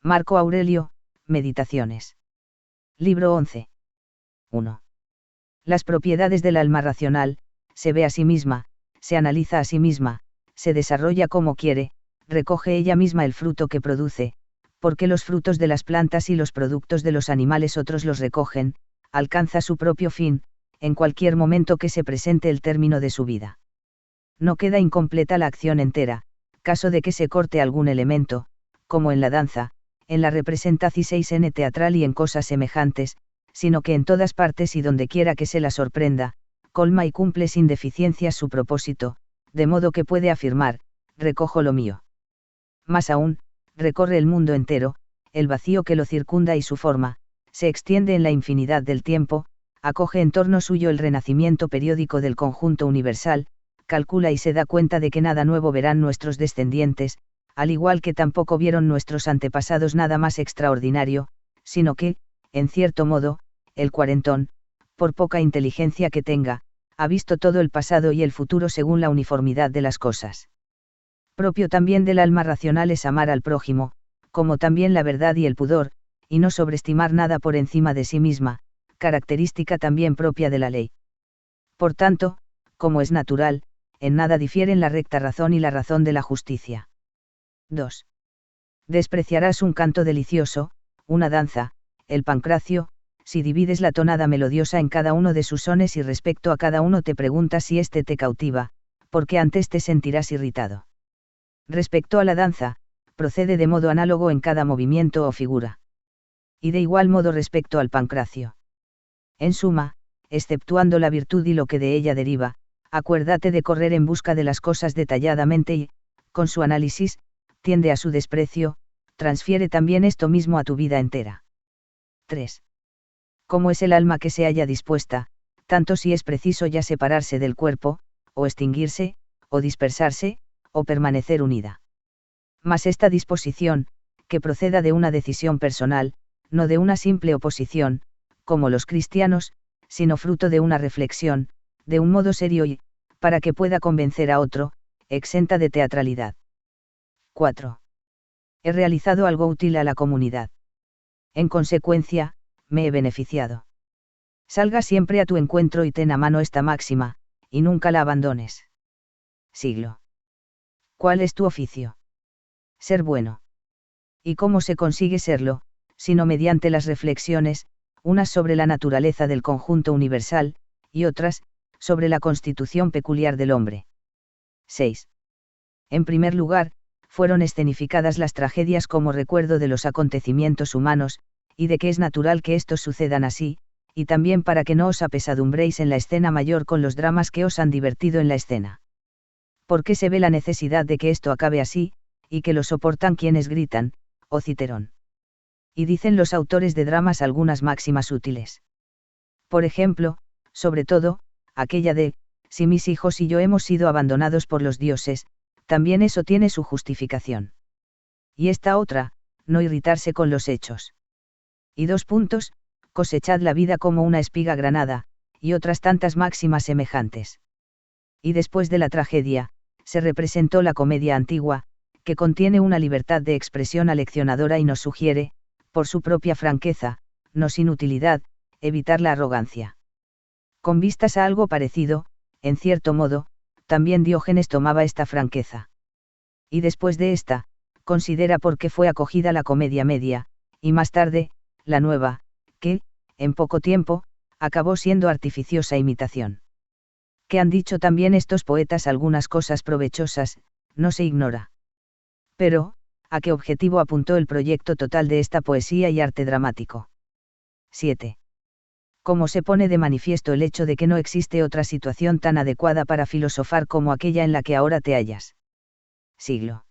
Marco Aurelio, Meditaciones. Libro 11. 1. Las propiedades del alma racional: se ve a sí misma, se analiza a sí misma, se desarrolla como quiere, recoge ella misma el fruto que produce, porque los frutos de las plantas y los productos de los animales otros los recogen, alcanza su propio fin, en cualquier momento que se presente el término de su vida. No queda incompleta la acción entera, caso de que se corte algún elemento, como en la danza, en la representación teatral y en cosas semejantes, sino que en todas partes y donde quiera que se la sorprenda, colma y cumple sin deficiencias su propósito, de modo que puede afirmar: recojo lo mío. Más aún, recorre el mundo entero, el vacío que lo circunda y su forma, se extiende en la infinidad del tiempo, acoge en torno suyo el renacimiento periódico del conjunto universal, calcula y se da cuenta de que nada nuevo verán nuestros descendientes, al igual que tampoco vieron nuestros antepasados nada más extraordinario, sino que, en cierto modo, el cuarentón, por poca inteligencia que tenga, ha visto todo el pasado y el futuro según la uniformidad de las cosas. Propio también del alma racional es amar al prójimo, como también la verdad y el pudor, y no sobreestimar nada por encima de sí misma, característica también propia de la ley. Por tanto, como es natural, en nada difieren la recta razón y la razón de la justicia. 2. Despreciarás un canto delicioso, una danza, el pancracio, si divides la tonada melodiosa en cada uno de sus sones y respecto a cada uno te preguntas si éste te cautiva, porque antes te sentirás irritado. Respecto a la danza, procede de modo análogo en cada movimiento o figura. Y de igual modo respecto al pancracio. En suma, exceptuando la virtud y lo que de ella deriva, acuérdate de correr en busca de las cosas detalladamente y, con su análisis, tiende a su desprecio, transfiere también esto mismo a tu vida entera. 3. Como es el alma que se halla dispuesta, tanto si es preciso ya separarse del cuerpo, o extinguirse, o dispersarse, o permanecer unida. Mas esta disposición, que proceda de una decisión personal, no de una simple oposición, como los cristianos, sino fruto de una reflexión, de un modo serio y, para que pueda convencer a otro, exenta de teatralidad. 4. He realizado algo útil a la comunidad. En consecuencia, me he beneficiado. Salga siempre a tu encuentro y ten a mano esta máxima, y nunca la abandones. Siglo. ¿Cuál es tu oficio? Ser bueno. ¿Y cómo se consigue serlo, sino mediante las reflexiones, unas sobre la naturaleza del conjunto universal, y otras, sobre la constitución peculiar del hombre? 6. En primer lugar, fueron escenificadas las tragedias como recuerdo de los acontecimientos humanos, y de que es natural que estos sucedan así, y también para que no os apesadumbréis en la escena mayor con los dramas que os han divertido en la escena. Porque se ve la necesidad de que esto acabe así, y que lo soportan quienes gritan, o Citerón. Y dicen los autores de dramas algunas máximas útiles. Por ejemplo, sobre todo, aquella de, si mis hijos y yo hemos sido abandonados por los dioses, también eso tiene su justificación. Y esta otra, no irritarse con los hechos. Y 2 puntos, cosechad la vida como una espiga granada, y otras tantas máximas semejantes. Y después de la tragedia, se representó la comedia antigua, que contiene una libertad de expresión aleccionadora y nos sugiere, por su propia franqueza, no sin utilidad, evitar la arrogancia. Con vistas a algo parecido, en cierto modo, también Diógenes tomaba esta franqueza. Y después de esta, considera por qué fue acogida la comedia media, y más tarde, la nueva, que, en poco tiempo, acabó siendo artificiosa imitación. Que han dicho también estos poetas algunas cosas provechosas, no se ignora. Pero, ¿a qué objetivo apuntó el proyecto total de esta poesía y arte dramático? 7. Cómo se pone de manifiesto el hecho de que no existe otra situación tan adecuada para filosofar como aquella en la que ahora te hallas. Siglo.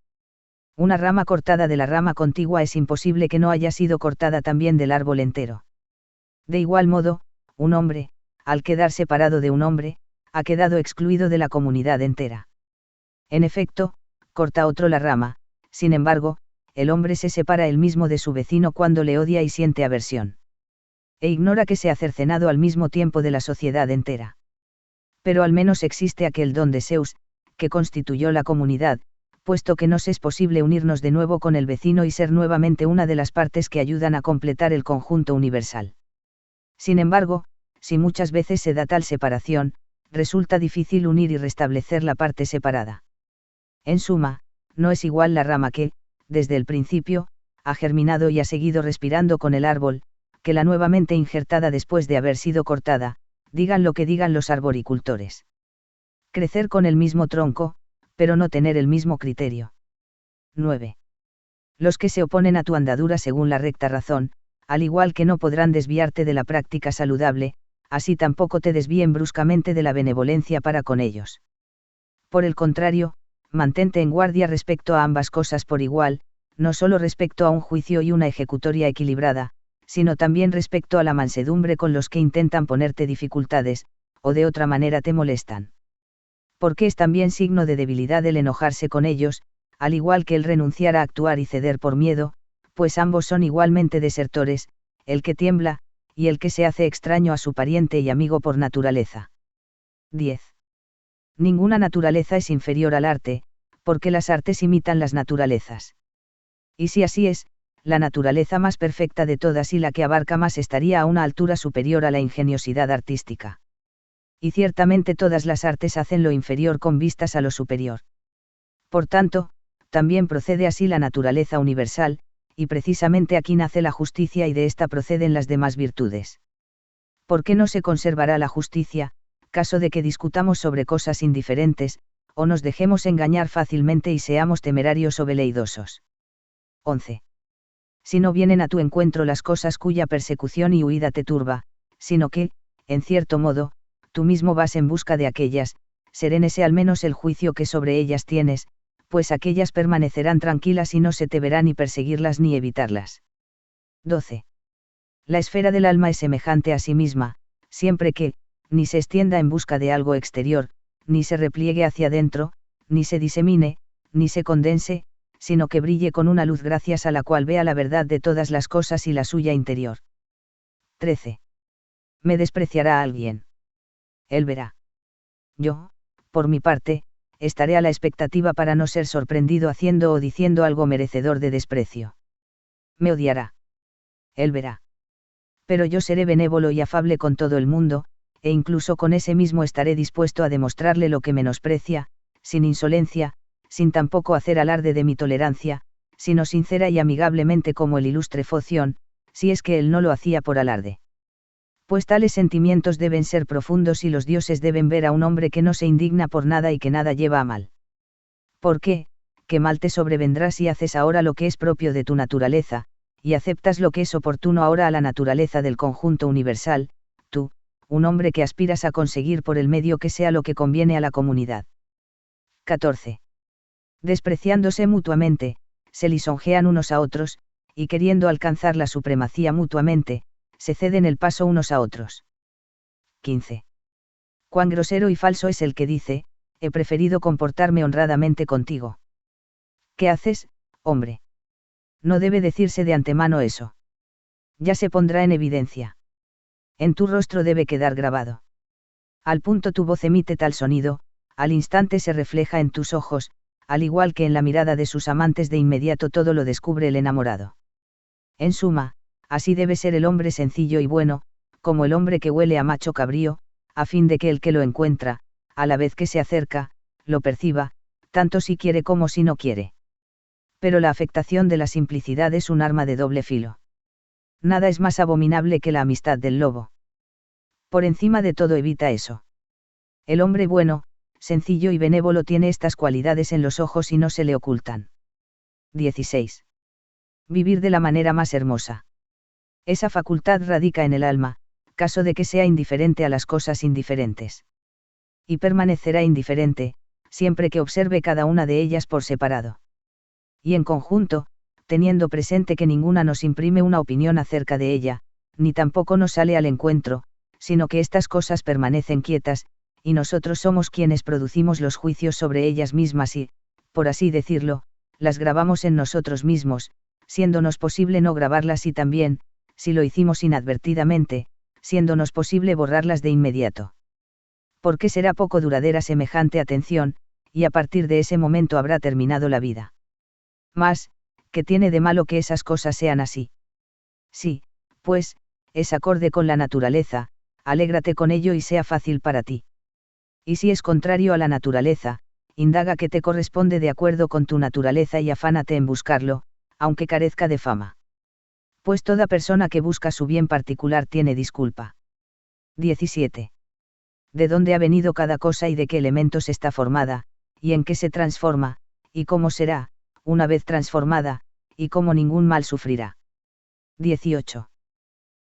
Una rama cortada de la rama contigua es imposible que no haya sido cortada también del árbol entero. De igual modo, un hombre, al quedar separado de un hombre, ha quedado excluido de la comunidad entera. En efecto, corta otro la rama, sin embargo, el hombre se separa él mismo de su vecino cuando le odia y siente aversión. E ignora que se ha cercenado al mismo tiempo de la sociedad entera. Pero al menos existe aquel don de Zeus, que constituyó la comunidad, puesto que nos es posible unirnos de nuevo con el vecino y ser nuevamente una de las partes que ayudan a completar el conjunto universal. Sin embargo, si muchas veces se da tal separación, resulta difícil unir y restablecer la parte separada. En suma, no es igual la rama que, desde el principio, ha germinado y ha seguido respirando con el árbol, que la nuevamente injertada después de haber sido cortada, digan lo que digan los arboricultores. Crecer con el mismo tronco, pero no tener el mismo criterio. 9. Los que se oponen a tu andadura según la recta razón, al igual que no podrán desviarte de la práctica saludable, así tampoco te desvíen bruscamente de la benevolencia para con ellos. Por el contrario, mantente en guardia respecto a ambas cosas por igual, no solo respecto a un juicio y una ejecutoria equilibrada, sino también respecto a la mansedumbre con los que intentan ponerte dificultades, o de otra manera te molestan. Porque es también signo de debilidad el enojarse con ellos, al igual que el renunciar a actuar y ceder por miedo, pues ambos son igualmente desertores, el que tiembla, y el que se hace extraño a su pariente y amigo por naturaleza. 10. Ninguna naturaleza es inferior al arte, porque las artes imitan las naturalezas. Y si así es, la naturaleza más perfecta de todas y la que abarca más estaría a una altura superior a la ingeniosidad artística. Y ciertamente todas las artes hacen lo inferior con vistas a lo superior. Por tanto, también procede así la naturaleza universal, y precisamente aquí nace la justicia y de ésta proceden las demás virtudes. ¿Por qué no se conservará la justicia, caso de que discutamos sobre cosas indiferentes, o nos dejemos engañar fácilmente y seamos temerarios o veleidosos? 11. Si no vienen a tu encuentro las cosas cuya persecución y huida te turba, sino que, en cierto modo, tú mismo vas en busca de aquellas, serénese al menos el juicio que sobre ellas tienes, pues aquellas permanecerán tranquilas y no se te verá ni perseguirlas ni evitarlas. 12. La esfera del alma es semejante a sí misma, siempre que, ni se extienda en busca de algo exterior, ni se repliegue hacia adentro, ni se disemine, ni se condense, sino que brille con una luz gracias a la cual vea la verdad de todas las cosas y la suya interior. 13. ¿Me despreciará alguien? Él verá. Yo, por mi parte, estaré a la expectativa para no ser sorprendido haciendo o diciendo algo merecedor de desprecio. Me odiará. Él verá. Pero yo seré benévolo y afable con todo el mundo, e incluso con ese mismo estaré dispuesto a demostrarle lo que menosprecia, sin insolencia, sin tampoco hacer alarde de mi tolerancia, sino sincera y amigablemente como el ilustre Foción, si es que él no lo hacía por alarde. Pues tales sentimientos deben ser profundos y los dioses deben ver a un hombre que no se indigna por nada y que nada lleva a mal. ¿Por qué? ¿Qué mal te sobrevendrá si haces ahora lo que es propio de tu naturaleza, y aceptas lo que es oportuno ahora a la naturaleza del conjunto universal, tú, un hombre que aspiras a conseguir por el medio que sea lo que conviene a la comunidad? 14. Despreciándose mutuamente, se lisonjean unos a otros, y queriendo alcanzar la supremacía mutuamente, se ceden el paso unos a otros. 15. Cuán grosero y falso es el que dice, he preferido comportarme honradamente contigo. ¿Qué haces, hombre? No debe decirse de antemano eso. Ya se pondrá en evidencia. En tu rostro debe quedar grabado. Al punto tu voz emite tal sonido, al instante se refleja en tus ojos, al igual que en la mirada de sus amantes de inmediato todo lo descubre el enamorado. En suma, así debe ser el hombre sencillo y bueno, como el hombre que huele a macho cabrío, a fin de que el que lo encuentra, a la vez que se acerca, lo perciba, tanto si quiere como si no quiere. Pero la afectación de la simplicidad es un arma de doble filo. Nada es más abominable que la amistad del lobo. Por encima de todo evita eso. El hombre bueno, sencillo y benévolo tiene estas cualidades en los ojos y no se le ocultan. 16. Vivir de la manera más hermosa. Esa facultad radica en el alma, caso de que sea indiferente a las cosas indiferentes. Y permanecerá indiferente, siempre que observe cada una de ellas por separado. Y en conjunto, teniendo presente que ninguna nos imprime una opinión acerca de ella, ni tampoco nos sale al encuentro, sino que estas cosas permanecen quietas, y nosotros somos quienes producimos los juicios sobre ellas mismas y, por así decirlo, las grabamos en nosotros mismos, siéndonos posible no grabarlas y también, si lo hicimos inadvertidamente, siéndonos posible borrarlas de inmediato. ¿Por qué será poco duradera semejante atención, y a partir de ese momento habrá terminado la vida. Mas, ¿qué tiene de malo que esas cosas sean así? Sí, pues, es acorde con la naturaleza, alégrate con ello y sea fácil para ti. Y si es contrario a la naturaleza, indaga qué te corresponde de acuerdo con tu naturaleza y afánate en buscarlo, aunque carezca de fama. Pues toda persona que busca su bien particular tiene disculpa. 17. ¿De dónde ha venido cada cosa y de qué elementos está formada, y en qué se transforma, y cómo será, una vez transformada, y cómo ningún mal sufrirá? 18.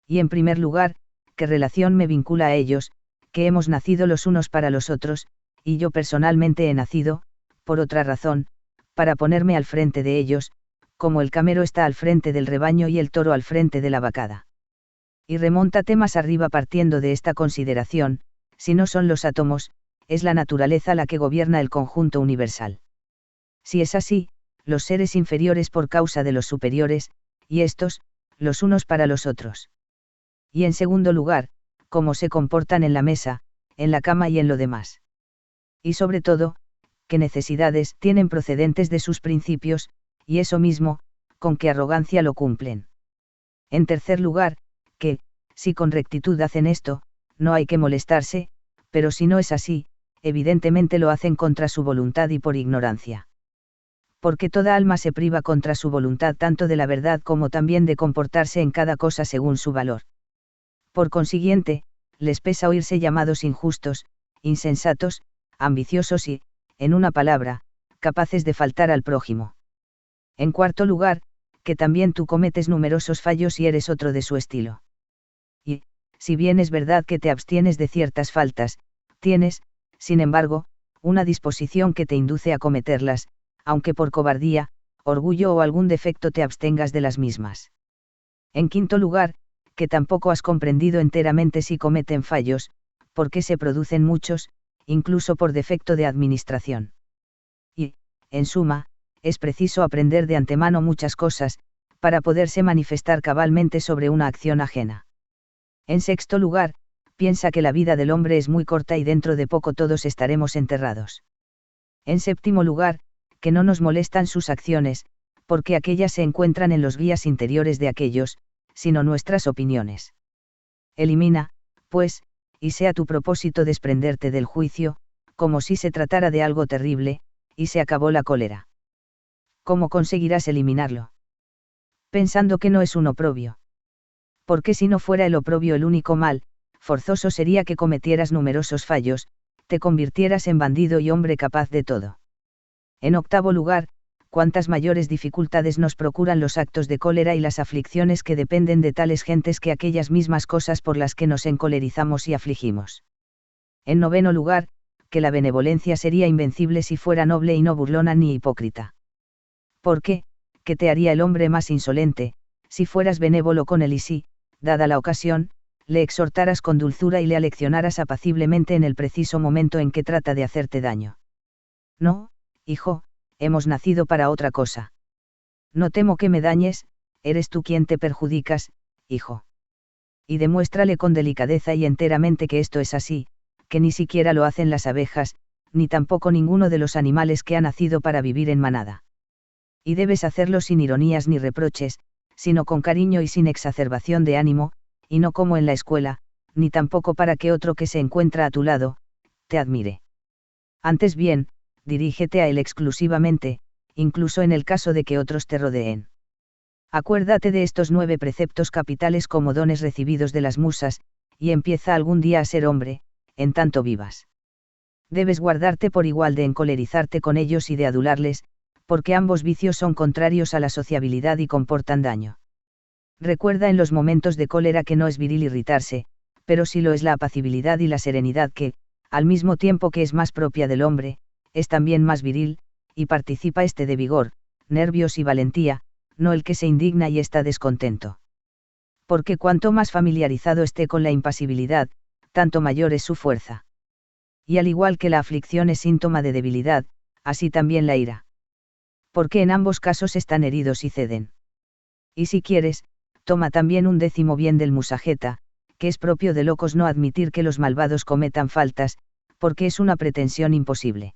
Y en primer lugar, ¿qué relación me vincula a ellos, que hemos nacido los unos para los otros, y yo personalmente he nacido, por otra razón, para ponerme al frente de ellos, como el camero está al frente del rebaño y el toro al frente de la vacada? Y remóntate más arriba partiendo de esta consideración, si no son los átomos, es la naturaleza la que gobierna el conjunto universal. Si es así, los seres inferiores por causa de los superiores, y estos, los unos para los otros. Y en segundo lugar, cómo se comportan en la mesa, en la cama y en lo demás. Y sobre todo, qué necesidades tienen procedentes de sus principios, y eso mismo, con qué arrogancia lo cumplen. En tercer lugar, que, si con rectitud hacen esto, no hay que molestarse, pero si no es así, evidentemente lo hacen contra su voluntad y por ignorancia. Porque toda alma se priva contra su voluntad tanto de la verdad como también de comportarse en cada cosa según su valor. Por consiguiente, les pesa oírse llamados injustos, insensatos, ambiciosos y, en una palabra, capaces de faltar al prójimo. En cuarto lugar, que también tú cometes numerosos fallos y eres otro de su estilo. Y, si bien es verdad que te abstienes de ciertas faltas, tienes, sin embargo, una disposición que te induce a cometerlas, aunque por cobardía, orgullo o algún defecto te abstengas de las mismas. En quinto lugar, que tampoco has comprendido enteramente si cometen fallos, porque se producen muchos, incluso por defecto de administración. Y, en suma, es preciso aprender de antemano muchas cosas, para poderse manifestar cabalmente sobre una acción ajena. En sexto lugar, piensa que la vida del hombre es muy corta y dentro de poco todos estaremos enterrados. En séptimo lugar, que no nos molestan sus acciones, porque aquellas se encuentran en los guías interiores de aquellos, sino nuestras opiniones. Elimina, pues, y sea tu propósito desprenderte del juicio, como si se tratara de algo terrible, y se acabó la cólera. ¿Cómo conseguirás eliminarlo? Pensando que no es un oprobio. Porque si no fuera el oprobio el único mal, forzoso sería que cometieras numerosos fallos, te convirtieras en bandido y hombre capaz de todo. En octavo lugar, cuántas mayores dificultades nos procuran los actos de cólera y las aflicciones que dependen de tales gentes que aquellas mismas cosas por las que nos encolerizamos y afligimos. En noveno lugar, que la benevolencia sería invencible si fuera noble y no burlona ni hipócrita. ¿Por qué? ¿Qué te haría el hombre más insolente, si fueras benévolo con él y si, dada la ocasión, le exhortaras con dulzura y le aleccionaras apaciblemente en el preciso momento en que trata de hacerte daño? No, hijo, hemos nacido para otra cosa. No temo que me dañes, eres tú quien te perjudicas, hijo. Y demuéstrale con delicadeza y enteramente que esto es así, que ni siquiera lo hacen las abejas, ni tampoco ninguno de los animales que ha nacido para vivir en manada. Y debes hacerlo sin ironías ni reproches, sino con cariño y sin exacerbación de ánimo, y no como en la escuela, ni tampoco para que otro que se encuentra a tu lado, te admire. Antes bien, dirígete a él exclusivamente, incluso en el caso de que otros te rodeen. Acuérdate de estos 9 preceptos capitales como dones recibidos de las musas, y empieza algún día a ser hombre, en tanto vivas. Debes guardarte por igual de encolerizarte con ellos y de adularles, porque ambos vicios son contrarios a la sociabilidad y comportan daño. Recuerda en los momentos de cólera que no es viril irritarse, pero sí lo es la apacibilidad y la serenidad que, al mismo tiempo que es más propia del hombre, es también más viril, y participa este de vigor, nervios y valentía, no el que se indigna y está descontento. Porque cuanto más familiarizado esté con la impasibilidad, tanto mayor es su fuerza. Y al igual que la aflicción es síntoma de debilidad, así también la ira. Porque en ambos casos están heridos y ceden. Y si quieres, toma también un 10º bien del musageta, que es propio de locos no admitir que los malvados cometan faltas, porque es una pretensión imposible.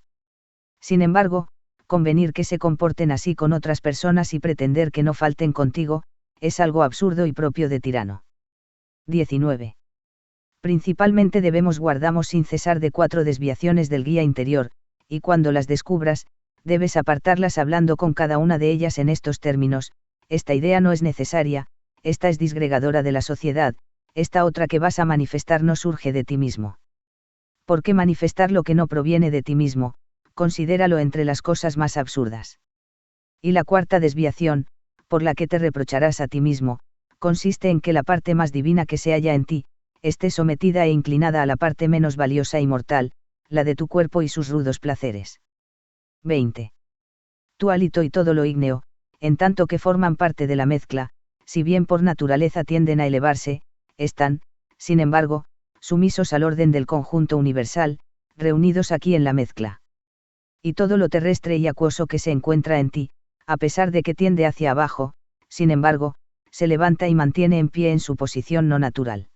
Sin embargo, convenir que se comporten así con otras personas y pretender que no falten contigo, es algo absurdo y propio de tirano. 19. Principalmente debemos guardamos sin cesar de 4 desviaciones del guía interior, y cuando las descubras, debes apartarlas hablando con cada una de ellas en estos términos: esta idea no es necesaria, esta es disgregadora de la sociedad, esta otra que vas a manifestar no surge de ti mismo. ¿Por qué manifestar lo que no proviene de ti mismo? Considéralo entre las cosas más absurdas. Y la cuarta desviación, por la que te reprocharás a ti mismo, consiste en que la parte más divina que se halla en ti, esté sometida e inclinada a la parte menos valiosa y mortal, la de tu cuerpo y sus rudos placeres. 20. Tu hálito y todo lo ígneo, en tanto que forman parte de la mezcla, si bien por naturaleza tienden a elevarse, están, sin embargo, sumisos al orden del conjunto universal, reunidos aquí en la mezcla. Y todo lo terrestre y acuoso que se encuentra en ti, a pesar de que tiende hacia abajo, sin embargo, se levanta y mantiene en pie en su posición no natural.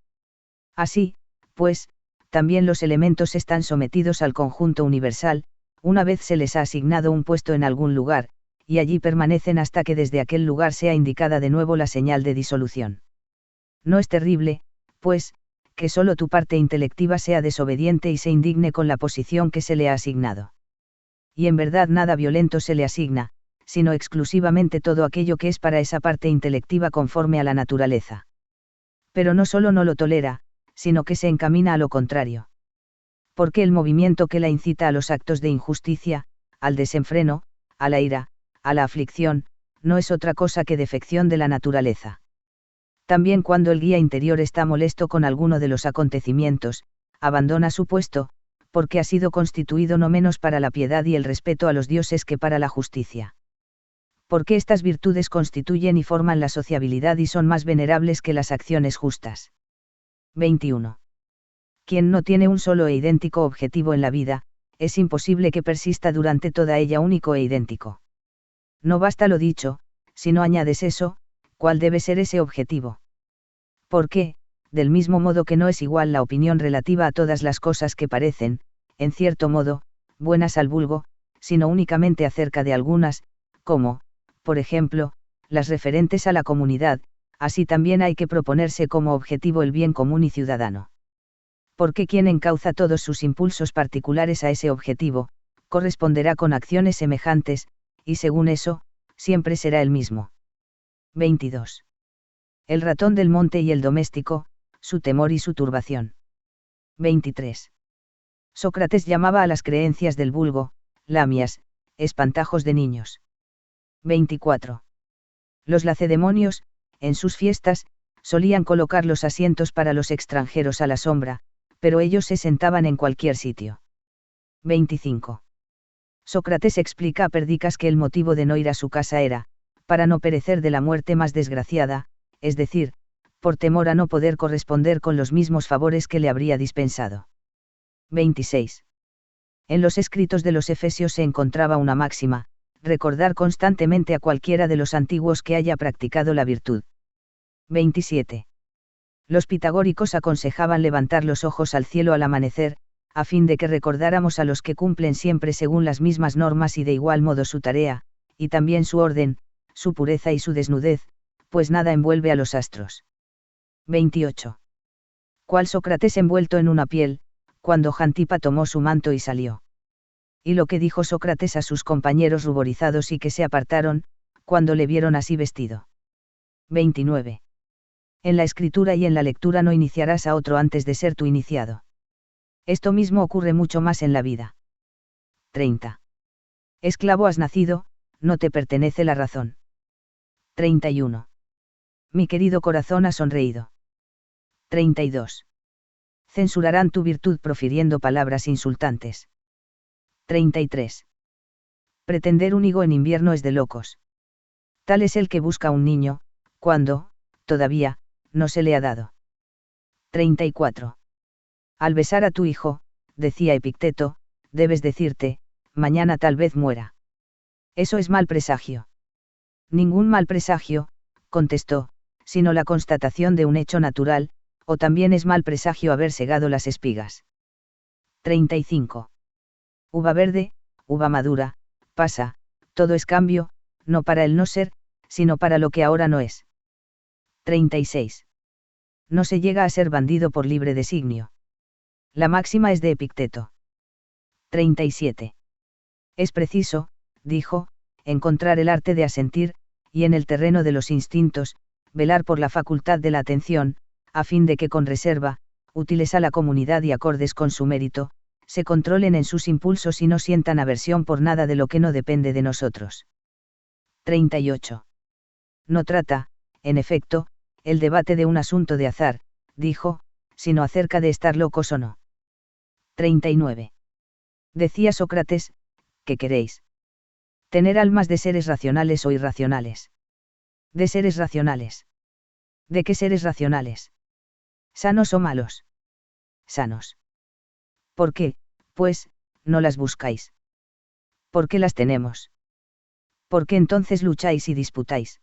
Así, pues, también los elementos están sometidos al conjunto universal, una vez se les ha asignado un puesto en algún lugar, y allí permanecen hasta que desde aquel lugar sea indicada de nuevo la señal de disolución. No es terrible, pues, que solo tu parte intelectiva sea desobediente y se indigne con la posición que se le ha asignado. Y en verdad nada violento se le asigna, sino exclusivamente todo aquello que es para esa parte intelectiva conforme a la naturaleza. Pero no solo no lo tolera, sino que se encamina a lo contrario. Porque el movimiento que la incita a los actos de injusticia, al desenfreno, a la ira, a la aflicción, no es otra cosa que defección de la naturaleza. También cuando el guía interior está molesto con alguno de los acontecimientos, abandona su puesto, porque ha sido constituido no menos para la piedad y el respeto a los dioses que para la justicia. Porque estas virtudes constituyen y forman la sociabilidad y son más venerables que las acciones justas. 21. Quien no tiene un solo e idéntico objetivo en la vida, es imposible que persista durante toda ella único e idéntico. No basta lo dicho, si no añades eso, ¿cuál debe ser ese objetivo? Porque, del mismo modo que no es igual la opinión relativa a todas las cosas que parecen, en cierto modo, buenas al vulgo, sino únicamente acerca de algunas, como, por ejemplo, las referentes a la comunidad, así también hay que proponerse como objetivo el bien común y ciudadano. Porque quien encauza todos sus impulsos particulares a ese objetivo, corresponderá con acciones semejantes, y según eso, siempre será el mismo. 22. El ratón del monte y el doméstico, su temor y su turbación. 23. Sócrates llamaba a las creencias del vulgo, lamias, espantajos de niños. 24. Los lacedemonios, en sus fiestas, solían colocar los asientos para los extranjeros a la sombra, pero ellos se sentaban en cualquier sitio. 25. Sócrates explica a Perdicas que el motivo de no ir a su casa era, para no perecer de la muerte más desgraciada, es decir, por temor a no poder corresponder con los mismos favores que le habría dispensado. 26. En los escritos de los Efesios se encontraba una máxima: recordar constantemente a cualquiera de los antiguos que haya practicado la virtud. 27. Los pitagóricos aconsejaban levantar los ojos al cielo al amanecer, a fin de que recordáramos a los que cumplen siempre según las mismas normas y de igual modo su tarea, y también su orden, su pureza y su desnudez, pues nada envuelve a los astros. 28. Cual Sócrates envuelto en una piel, cuando Jantipa tomó su manto y salió. Y lo que dijo Sócrates a sus compañeros ruborizados y que se apartaron, cuando le vieron así vestido. 29. En la escritura y en la lectura no iniciarás a otro antes de ser tú iniciado. Esto mismo ocurre mucho más en la vida. 30. Esclavo has nacido, no te pertenece la razón. 31. Mi querido corazón ha sonreído. 32. Censurarán tu virtud profiriendo palabras insultantes. 33. Pretender un higo en invierno es de locos. Tal es el que busca un niño, cuando, todavía, no se le ha dado. 34. Al besar a tu hijo, decía Epicteto, debes decirte, mañana tal vez muera. Eso es mal presagio. Ningún mal presagio, contestó, sino la constatación de un hecho natural, o también es mal presagio haber segado las espigas. 35. Uva verde, uva madura, pasa, todo es cambio, no para el no ser, sino para lo que ahora no es. 36. No se llega a ser bandido por libre designio. La máxima es de Epicteto. 37. Es preciso, dijo, encontrar el arte de asentir, y en el terreno de los instintos, velar por la facultad de la atención, a fin de que con reserva, útiles a la comunidad y acordes con su mérito, se controlen en sus impulsos y no sientan aversión por nada de lo que no depende de nosotros. 38. No trata, en efecto, el debate de un asunto de azar, dijo, sino acerca de estar locos o no. 39. Decía Sócrates, ¿qué queréis? Tener almas de seres racionales o irracionales. De seres racionales. ¿De qué seres racionales? ¿Sanos o malos? Sanos. ¿Por qué, pues, no las buscáis? ¿Por qué las tenemos? ¿Por qué entonces lucháis y disputáis?